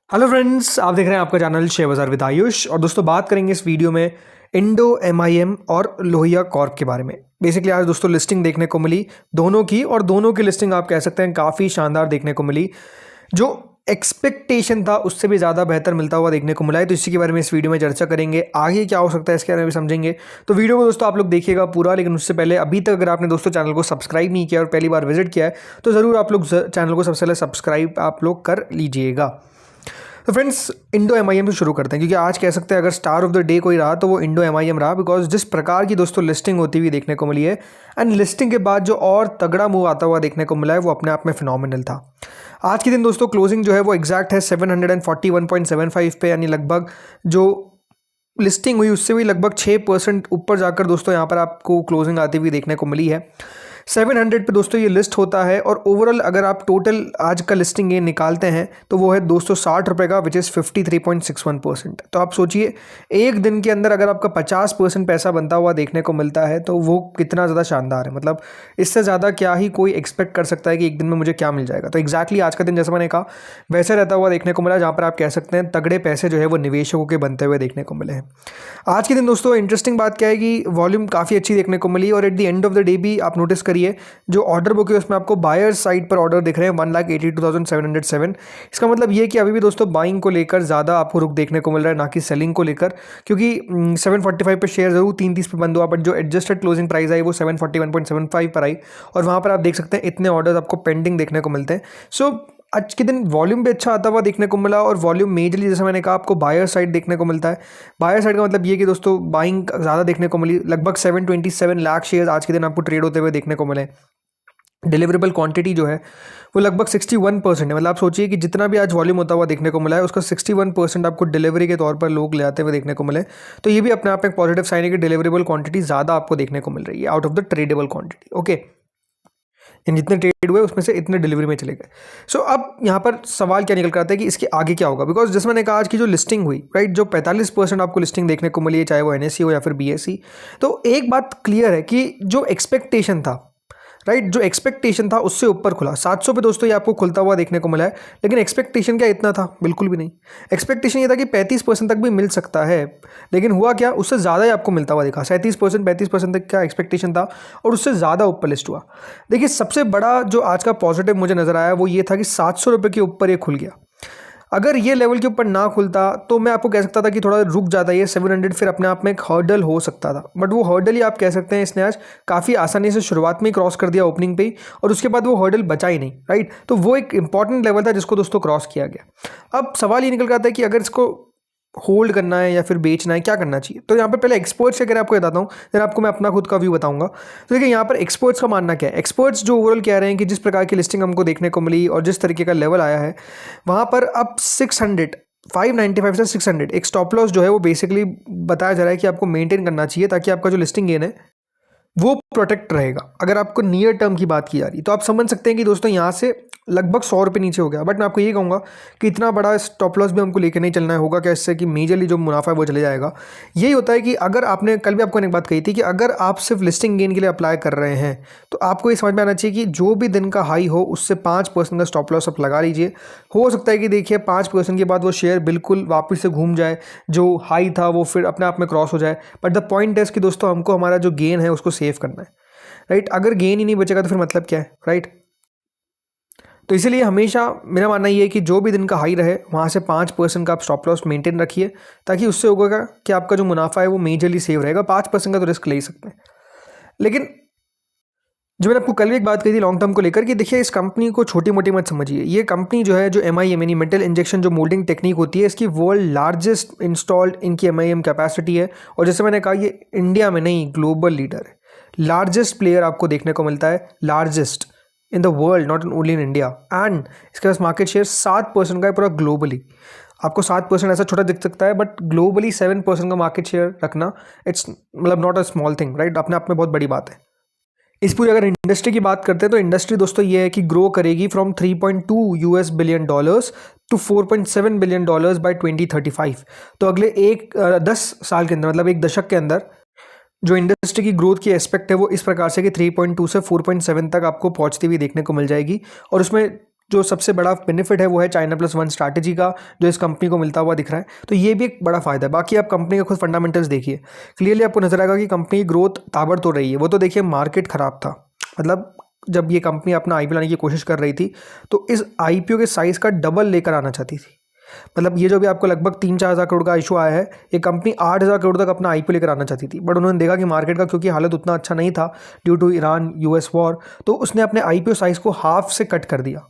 Hello friends, आप देख रहे हैं आपका चैनल शेयर बाजार विद आयुष। और दोस्तों बात करेंगे इस वीडियो में इंडो एमआईएम और लोहिया कॉर्प के बारे में। बेसिकली आज दोस्तों लिस्टिंग देखने को मिली दोनों की, और दोनों की लिस्टिंग आप कह सकते हैं काफ़ी शानदार देखने को मिली। जो एक्सपेक्टेशन था उससे भी ज़्यादा बेहतर मिलता हुआ देखने को मिला है। तो इसी के बारे में इस वीडियो में चर्चा करेंगे, आगे क्या हो सकता है इसके बारे में भी समझेंगे। तो वीडियो को दोस्तों आप लोग देखिएगा पूरा, लेकिन उससे पहले अभी तक अगर आपने दोस्तों चैनल को सब्सक्राइब नहीं किया और पहली बार विजिट किया है तो ज़रूर आप लोग चैनल को सबसे पहले सब्सक्राइब आप लोग कर लीजिएगा। तो फ्रेंड्स इंडो एमआईएम से शुरू करते हैं, क्योंकि आज कह सकते हैं अगर स्टार ऑफ द डे कोई रहा तो वो इंडो एमआईएम रहा। बिकॉज जिस प्रकार की दोस्तों लिस्टिंग होती हुई देखने को मिली है, एंड लिस्टिंग के बाद जो और तगड़ा मूव आता हुआ देखने को मिला है वो अपने आप में फिनोमिनल था। आज के दिन दोस्तों क्लोजिंग जो है वो एग्जैक्ट है 741.75 पे, यानी लगभग जो लिस्टिंग हुई उससे भी लगभग 6% ऊपर जाकर दोस्तों यहाँ पर आपको क्लोजिंग आती हुई देखने को मिली है। 700 पे दोस्तों ये लिस्ट होता है, और ओवरऑल अगर आप टोटल आज का लिस्टिंग ये निकालते हैं तो वो है 260 रुपये का, विच इज़ 53.61%। तो आप सोचिए एक दिन के अंदर अगर आपका 50% पैसा बनता हुआ देखने को मिलता है तो वो कितना ज़्यादा शानदार है। मतलब इससे ज़्यादा क्या ही कोई एक्सपेक्ट कर सकता है कि एक दिन में मुझे क्या मिल जाएगा। तो एग्जैक्टली आज का दिन जैसा मैंने कहा वैसे रहता हुआ देखने को मिला, जहाँ पर आप कह सकते हैं तगड़े पैसे जो है वो निवेशकों के बनते हुए देखने को मिले हैं। आज के दिन दोस्तों इंटरेस्टिंग बात क्या है कि वॉल्यूम काफ़ी अच्छी देखने को मिली, और at the end of the day भी आप नोटिस करिए जो ऑर्डर बुक है उसमें आपको बायर साइड पर ऑर्डर दिख रहे हैं 1,82,707। इसका मतलब ये कि अभी भी दोस्तों बाइंग को लेकर ज़्यादा आपको रुख देखने को मिल रहा है, ना कि सेलिंग को लेकर। क्योंकि 745 पे शेयर जरूर 330 पे बंद हुआ, बट जो एडजस्टेड क्लोजिंग प्राइस आई वो 741.75 पर आई, और वहाँ पर आप देख सकते हैं इतने ऑर्डर्स आपको पेंडिंग देखने को मिलते हैं। सो आज के दिन वॉल्यूम भी अच्छा आता हुआ देखने को मिला, और वॉल्यूम मेजरली जैसे मैंने कहा आपको बायर साइड देखने को मिलता है। बायर साइड का मतलब ये कि दोस्तों बाइंग ज़्यादा देखने को मिली, लगभग 727 लाख शेयर आज के दिन आपको ट्रेड होते हुए देखने को मिले। डिलीवरेबल क्वांटिटी जो है वो लगभग 61% है। मतलब आप सोचिए कि जितना भी आज वॉल्यूम होता हुआ देखने को मिला है उसका 61% आपको डिलीवरी के तौर पर लोग ले आते हुए देखने को मिले। तो ये भी अपने आप में एक पॉजिटिव साइन है कि डिलीवरेबल क्वांटिटी ज़्यादा आपको देखने को मिल रही है out of the tradable quantity. Okay, इन जितने ट्रेड हुए उसमें से इतने डिलीवरी में चले गए। सो अब यहाँ पर सवाल क्या निकल कर आता है कि इसके आगे क्या होगा। बिकॉज जैसे मैंने कहा आज की जो लिस्टिंग हुई, राइट, जो 45% आपको लिस्टिंग देखने को मिली है, चाहे वो एनएससी हो या फिर बीएससी। तो एक बात क्लियर है कि जो एक्सपेक्टेशन था, राइट, जो एक्सपेक्टेशन था उससे ऊपर खुला। 700 पे दोस्तों ये आपको खुलता हुआ देखने को मिला है, लेकिन एक्सपेक्टेशन क्या इतना था? बिल्कुल भी नहीं। एक्सपेक्टेशन ये था कि 35% तक भी मिल सकता है, लेकिन हुआ क्या, उससे ज़्यादा ही आपको मिलता हुआ दिखा। 37% 35% तक का एक्सपेक्टेशन था और उससे ज़्यादा ऊपर लिस्ट हुआ। देखिए सबसे बड़ा जो आज का पॉजिटिव मुझे नज़र आया वो ये था कि 700 रुपये के ऊपर ये खुल गया। अगर ये लेवल के ऊपर ना खुलता तो मैं आपको कह सकता था कि थोड़ा रुक जाता ये 700, फिर अपने आप में एक हर्डल हो सकता था। बट वो हर्डल ही आप कह सकते हैं इसने आज काफ़ी आसानी से शुरुआत में ही क्रॉस कर दिया ओपनिंग पे ही, और उसके बाद वो हर्डल बचा ही नहीं, राइट। तो वो एक इंपॉर्टेंट लेवल था जिसको दोस्तों क्रॉस किया गया। अब सवाल ये निकल कर आता है कि अगर इसको होल्ड करना है या फिर बेचना है, क्या करना चाहिए। तो यहाँ पर पहले एक्सपर्ट्स से अगर आपको बताता हूँ, फिर आपको मैं अपना खुद का व्यू बताऊंगा। तो देखिए यहाँ पर एक्सपर्ट्स का मानना क्या है। एक्सपर्ट्स जो ओवरऑल कह रहे हैं कि जिस प्रकार की लिस्टिंग हमको देखने को मिली और जिस तरीके का लेवल आया है वहाँ पर अब 595 से 600 एक स्टॉप लॉस जो है वो बेसिकली बताया जा रहा है कि आपको मेंटेन करना चाहिए, ताकि आपका जो लिस्टिंग गेन है वो प्रोटेक्ट रहेगा। अगर आपको नियर टर्म की बात की जा रही तो आप समझ सकते हैं कि दोस्तों यहाँ से लगभग 100 रुपये नीचे हो गया। बट मैं आपको ये कहूँगा कि इतना बड़ा स्टॉप लॉस भी हमको लेकर नहीं चलना है। होगा क्या इससे कि मेजरली जो मुनाफा है वो चले जाएगा। यही होता है कि अगर आपने कल भी आपको एक बात कही थी कि अगर आप सिर्फ लिस्टिंग गेन के लिए अप्लाई कर रहे हैं तो आपको ये समझ में आना चाहिए कि जो भी दिन का हाई हो उससे 5% का स्टॉप लॉस आप लगा लीजिए। हो सकता है कि देखिए 5% के बाद वो शेयर बिल्कुल वापस से घूम जाए, जो हाई था वो फिर अपने आप में क्रॉस हो जाए। बट द पॉइंट है कि दोस्तों हमको हमारा जो गेन है उसको सेव करना है, राइट। अगर गेन ही नहीं बचेगा तो फिर मतलब क्या है, राइट। तो इसीलिए हमेशा मेरा मानना ये है कि जो भी दिन का हाई रहे वहाँ से 5% का आप स्टॉप लॉस मेंटेन रखिए, ताकि उससे होगा कि आपका जो मुनाफा है वो मेजरली सेव रहेगा। 5% का तो रिस्क ले ही सकते हैं। लेकिन जो मैंने आपको कल भी एक बात कही थी लॉन्ग टर्म को लेकर कि देखिए इस कंपनी को छोटी मोटी मत समझिए। ये कंपनी जो है, जो एमआईएम यानी मेटल इंजेक्शन जो मोल्डिंग टेक्निक होती है, इसकी वर्ल्ड लार्जेस्ट इंस्टॉल्ड इनकी एमआईएम कैपेसिटी है। और जैसे मैंने कहा ये इंडिया में नहीं ग्लोबल लीडर है, लार्जेस्ट प्लेयर आपको देखने को मिलता है, largest in the world, not only in India. And इसके पास मार्केट शेयर 7% का है पूरा ग्लोबली। आपको 7% ऐसा छोटा दिख सकता है, बट ग्लोबली 7% का मार्केट शेयर रखना इट्स मतलब not a small thing, right. अपने आप में बहुत बड़ी बात है। इस पूरी अगर इंडस्ट्री की बात करते हैं तो इंडस्ट्री दोस्तों ये है कि ग्रो करेगी from $3.2 billion to $4.7 billion by 2035। तो अगले 10 साल के अंदर, मतलब एक दशक के अंदर जो इंडस्ट्री की ग्रोथ की एस्पेक्ट है वो इस प्रकार से कि 3.2 से 4.7 तक आपको पहुंचती हुई देखने को मिल जाएगी। और उसमें जो सबसे बड़ा बेनिफिट है वो है चाइना प्लस वन स्ट्रैटेजी का, जो इस कंपनी को मिलता हुआ दिख रहा है। तो ये भी एक बड़ा फायदा है। बाकी आप कंपनी का खुद फंडामेंटल्स देखिए, क्लियरली आपको नजर आएगा कि कंपनी की ग्रोथ ताबड़तोड़ रही है। वो तो देखिए मार्केट खराब था, मतलब जब ये कंपनी अपना आईपीओ लाने की कोशिश कर रही थी तो इस आईपीओ के साइज़ का डबल लेकर आना चाहती थी। मतलब ये जो भी आपको लगभग 3-4 हज़ार करोड़ का इशू आया है, ये कंपनी 8,000 करोड़ तक अपना आईपीओ लेकर आना चाहती थी, बट उन्होंने देखा कि मार्केट का क्योंकि हालत उतना अच्छा नहीं था due to Iran US war, तो उसने अपने आईपीओ साइज़ को हाफ से कट कर दिया।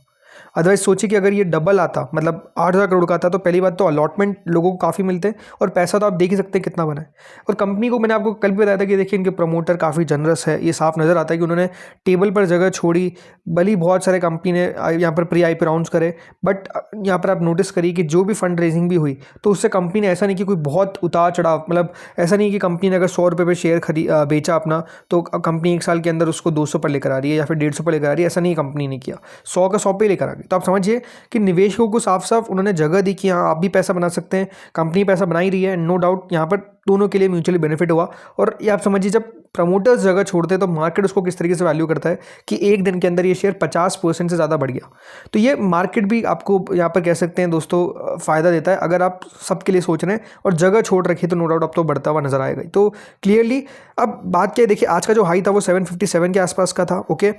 अदरवाइज सोचिए कि अगर ये डबल आता, मतलब 8,000 करोड़ का आता, तो पहली बात तो अलॉटमेंट लोगों को काफ़ी मिलते और पैसा तो आप देख ही सकते हैं कितना बना है। और कंपनी को मैंने आपको कल भी बताया था कि देखिए इनके प्रमोटर काफ़ी जनरस है, ये साफ नज़र आता है कि उन्होंने टेबल पर जगह छोड़ी। भली बहुत सारे कंपनी ने यहाँ पर प्री आईपीओ राउंड्स करे, बट यहाँ पर आप नोटिस करिए कि जो भी फंड रेजिंग भी हुई तो उससे कंपनी ने ऐसा नहीं कि कोई बहुत उतार चढ़ाव, मतलब ऐसा नहीं कि कंपनी ने अगर 100 रुपये पे शेयर बेचा अपना तो कंपनी एक साल के अंदर उसको 200 पर लेकर आ रही है या फिर 150 पर लेकर आ रही है, ऐसा नहीं कंपनी ने किया, 100 का 100 पे लेकर आ गई। तो आप समझिए कि निवेशकों को साफ साफ उन्होंने जगह दी कि हाँ आप भी पैसा बना सकते हैं, कंपनी पैसा बना ही रही है, नो डाउट यहाँ पर दोनों के लिए म्यूचुअली बेनिफिट हुआ। और ये आप समझिए जब प्रमोटर्स जगह छोड़ते हैं तो मार्केट उसको किस तरीके से वैल्यू करता है कि एक दिन के अंदर ये शेयर 50% से ज़्यादा बढ़ गया। तो ये मार्केट भी आपको यहाँ पर कह सकते हैं दोस्तों फ़ायदा देता है, अगर आप सबके लिए सोच रहे हैं और जगह छोड़ रखी तो नो डाउट अब तो बढ़ता हुआ नजर आएगा। तो क्लियरली अब बात क्या है, देखिए आज का जो हाई था वो 757 के आसपास का था। ओके,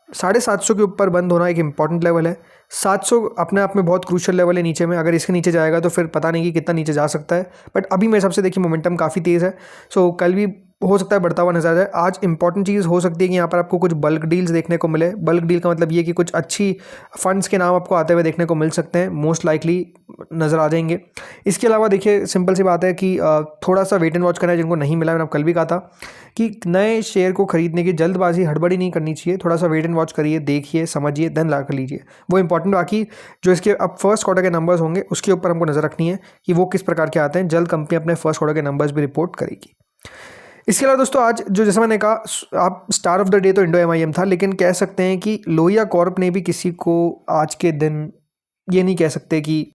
750 के ऊपर बंद होना एक इंपॉर्टेंट लेवल है। 700 अपने आप में बहुत क्रूशियल लेवल है नीचे में, अगर इसके नीचे जाएगा तो फिर पता नहीं कि कितना नीचे जा सकता है, बट अभी मेरे हिसाब से देखिए मोमेंटम काफ़ी तेज़ है। सो कल भी हो सकता है बढ़ता हुआ नजर आ जाए। आज इंपॉर्टेंट चीज़ हो सकती है कि यहाँ पर आपको कुछ बल्क डील्स देखने को मिले। बल्क डील का मतलब ये कि कुछ अच्छी फंड्स के नाम आपको आते हुए देखने को मिल सकते हैं, मोस्ट लाइकली नज़र आ जाएंगे। इसके अलावा देखिए सिंपल सी बात है कि थोड़ा सा वेट एंड वॉच करना है, जिनको नहीं मिला मैंने कल भी कहा था कि नए शेयर को खरीदने की जल्दबाजी हड़बड़ी नहीं करनी चाहिए, थोड़ा सा वेट एंड वॉच करिए, देखिए समझिए देन ला कर लीजिए, वो इंपॉर्टेंट। बाकी जो इसके अब फर्स्ट क्वार्टर के नंबर्स होंगे उसके ऊपर हमको नज़र रखनी है कि वो किस प्रकार के आते हैं। जल्द कंपनी अपने फर्स्ट क्वार्टर के नंबर्स भी रिपोर्ट करेगी। इसके अलावा दोस्तों आज जो जैसे मैंने कहा आप स्टार ऑफ द डे तो इंडो एमआईएम था, लेकिन कह सकते हैं कि लोहिया कॉर्प ने भी किसी को आज के दिन ये नहीं कह सकते कि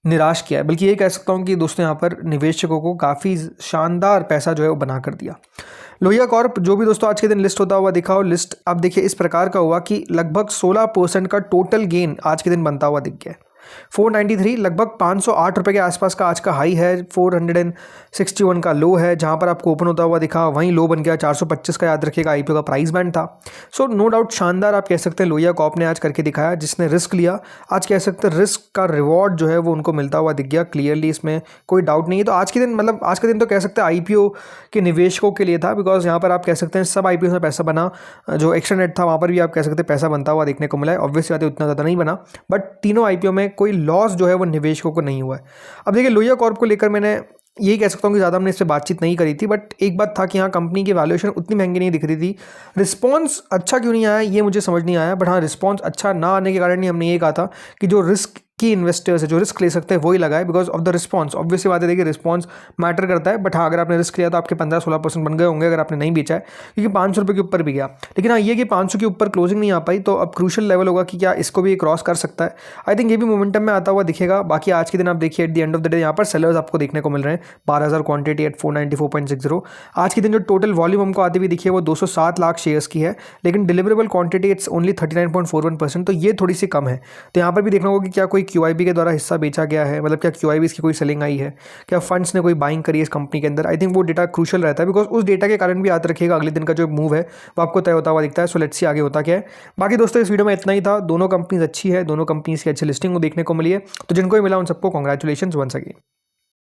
निराश किया है, बल्कि ये कह सकता हूँ कि दोस्तों यहाँ पर निवेशकों को काफ़ी शानदार पैसा जो है वो बना कर दिया। लोहिया कॉर्प जो भी दोस्तों आज के दिन लिस्ट होता हुआ दिखा, और लिस्ट आप देखिए इस प्रकार का हुआ कि लगभग 16% का टोटल गेन आज के दिन बनता हुआ दिख गया। 493 लगभग 508 रुपये के आसपास का आज का हाई है, 461 का लो है जहां पर आपको ओपन होता हुआ दिखा, वहीं लो बन गया 425 का, याद रखिएगा आईपीओ का प्राइस बैंड था। सो नो डाउट शानदार आप कह सकते हैं लोहिया कॉर्प ने आज करके दिखाया, जिसने रिस्क लिया आज कह सकते हैं रिस्क का रिवॉर्ड जो है वो उनको मिलता हुआ दिख गया क्लियरली, इसमें कोई डाउट नहीं है। तो आज के दिन मतलब आज का दिन तो कह सकते हैं आईपीओ के निवेशकों के लिए था, बिकॉज यहाँ पर आप कह सकते हैं सब आईपीओ में पैसा बना, जो एक्स्ट्रानेट था वहाँ पर भी आप कह सकते हैं पैसा बनता हुआ देखने को मिला है। ऑब्वियस बात है उतना ज़्यादा नहीं बना, बट तीनों आईपीओ में कोई लॉस जो है वो निवेशकों को नहीं हुआ है। अब देखिए लोहिया कॉर्प को लेकर मैंने यही कह सकता हूँ कि ज़्यादा हमने इससे बातचीत नहीं करी थी, बट एक बात था कि हाँ कंपनी की वैल्यूएशन उतनी महंगी नहीं दिख रही थी। रिस्पांस अच्छा क्यों नहीं आया ये मुझे समझ नहीं आया, बट हाँ रिस्पांस अच्छा ना आने के कारण ही हमने ये कहा था कि जो रिस्क की इन्वेस्टर्स है, जो रिस्क ले सकते हैं वही लगाए, because of the response. Obviously बात है देखिए रिस्पांस मैटर करता है, बट हाँ अगर आपने रिस्क लिया तो आपके 15-16% बन गए होंगे अगर आपने नहीं बेचा है, क्योंकि 500 रुपये के ऊपर भी गया। लेकिन हाँ ये कि 500 के ऊपर क्लोजिंग नहीं आ पाई, तो अब क्रूशियल लेवल होगा कि क्या इसको भी क्रॉस कर सकता है। आई थिंक ये भी मोमेंटम में आता हुआ दिखेगा। बाकी आज के दिन आप देखिए at the end of the day यहाँ पर सेलर्स आपको देखने को मिल रहे हैं, 12,000 क्वांटिटी एट 494.60। आज के दिन जो टोटल वॉल्यूम हमको आती हुई दिखी है वो 207 लाख शेयर्स की है, लेकिन डिलीवरेबल क्वांटिटी इट्स ओनली 39.41%, तो ये थोड़ी सी कम है। तो यहाँ पर भी देखना होगा कि क्या कोई QIB के द्वारा हिस्सा बेचा गया है, मतलब क्या QIB इसकी कोई सेलिंग आई है, क्या फंड्स ने कोई बाइंग करी है इस कंपनी के अंदर। आई थिंक वो डेटा क्रूशियल रहता है, बिकॉज उस डेटा के कारण भी याद रखिएगा अगले दिन का जो मूव है वो आपको तय होता हुआ दिखता है। सो लेट्स सी आगे होता क्या है। बाकी दोस्तों इस वीडियो में इतना ही था। दोनों कंपनीज अच्छी है, दोनों कंपनीज की अच्छी लिस्टिंग को देखने को मिली है, तो जिनको भी मिला उन सबको कॉन्ग्रेचुलेशन वंस अगेन।